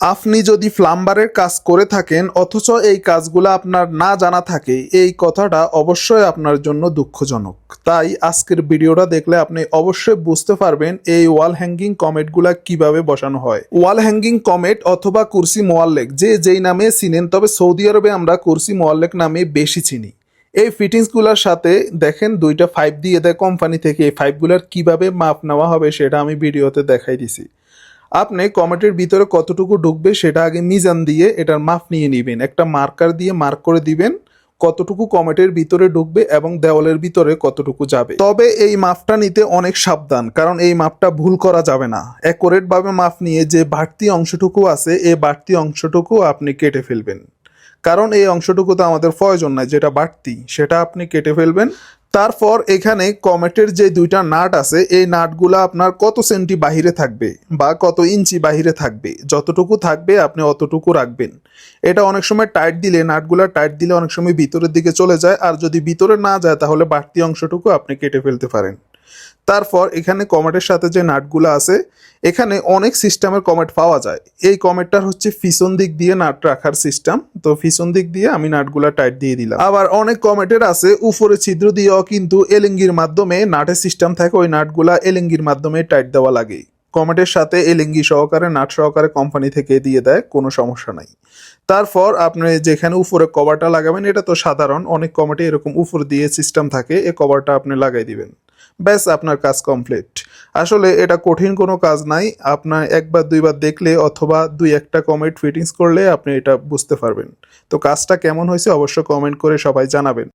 আপনি যদি প্লাম্বারের কাজ করে থাকেন অথচ এই কাজগুলো আপনার না জানা থাকে, এই কথাটা অবশ্যই আপনার জন্য দুঃখজনক। তাই আজকের ভিডিওটা দেখলে আপনি অবশ্যই বুঝতে পারবেন এই ওয়াল হ্যাঙ্গিং কমেটগুলা কিভাবে বসানো হয়। ওয়াল হ্যাঙ্গিং কমেট অথবা কুরসি মোয়াল্লেক যে যেই নামে চিনেন, তবে সৌদি আরবে আমরা কুরসি মোয়াল্লেক নামে বেশি চিনি। এই ফিটিংসগুলোর সাথে দেখেন দুইটা পাইপ দিয়ে দেয় কোম্পানি থেকে। এই পাইপগুলোর কিভাবে মাপ নেওয়া হবে সেটা আমি ভিডিওতে দেখাই দিছি। আপনি কমেটের ভিতরে কতটুকু ঢুকবে সেটা আগে মিজান দিয়ে এটার মাপ নিয়ে নেবেন। একটা মার্কার দিয়ে মার্ক করে দিবেন কতটুকু কমেটের ভিতরে ঢুকবে এবং দেওয়ালের ভিতরে কতটুকু যাবে। তবে এই মাপটা নিতে অনেক সাবধান, কারণ এই মাপটা ভুল করা যাবে না। অ্যাকুরেট ভাবে মাপ নিয়ে যে বাড়তি অংশটুকু আছে এই বাড়তি অংশটুকু আপনি কেটে ফেলবেন, কারণ এই অংশটুকু তো আমাদের প্রয়োজন নাই, যেটা বাড়তি সেটা আপনি কেটে ফেলবেন। তারপর এখানে কমেটের যে দুইটা নাট আছে এই নাটগুলা আপনার কত সেন্টি বাহিরে থাকবে বা কত ইঞ্চি বাহিরে থাকবে, যতটুকু থাকবে আপনি অতটুকু রাখবেন। এটা অনেক সময় টাইট দিলে, নাটগুলা টাইট দিলে অনেক সময় ভিতরের দিকে চলে যায়, আর যদি ভিতরে না যায় তাহলে বাড়তি অংশটুকু আপনি কেটে ফেলতে পারেন। তারপর এখানে কমেটের সাথে যে নাটগুলো আছে, এখানে অনেক সিস্টেমের কমেট পাওয়া যায়। এই কমেটটার হচ্ছে পিছন দিক দিয়ে নাট রাখার সিস্টেম, তো পিছন দিক দিয়ে আমি নাটগুলা টাইট দিয়ে দিলাম। আবার অনেক কমেটের আছে উপরে ছিদ্র দিয়েও কিন্তু এলিঙ্গির মাধ্যমে নাটের সিস্টেম থাকে, ওই নাটগুলা এলিঙ্গির মাধ্যমে টাইট দেওয়া লাগে। কমেটের সাথে এলিঙ্গি সহকারে নাট সহকারে কোম্পানি থেকে দিয়ে দেয়, কোনো সমস্যা নাই। তারপর আপনি যেখানে উপরে কভারটা লাগাবেন, এটা তো সাধারণ, অনেক কমেটে এরকম উপর দিয়ে সিস্টেম থাকে, এই কভারটা আপনি লাগাই দিবেন, ব্যাস আপনার কাজ কমপ্লিট। আসলে এটা কঠিন কোনো কাজ নাই, আপনার একবার দুইবার দেখলে অথবা দুই একটা কমেন্ট ফিটিংস করলে আপনি এটা বুঝতে পারবেন। তো কাজটা কেমন হয়েছে অবশ্যই কমেন্ট করে সবাই জানাবেন।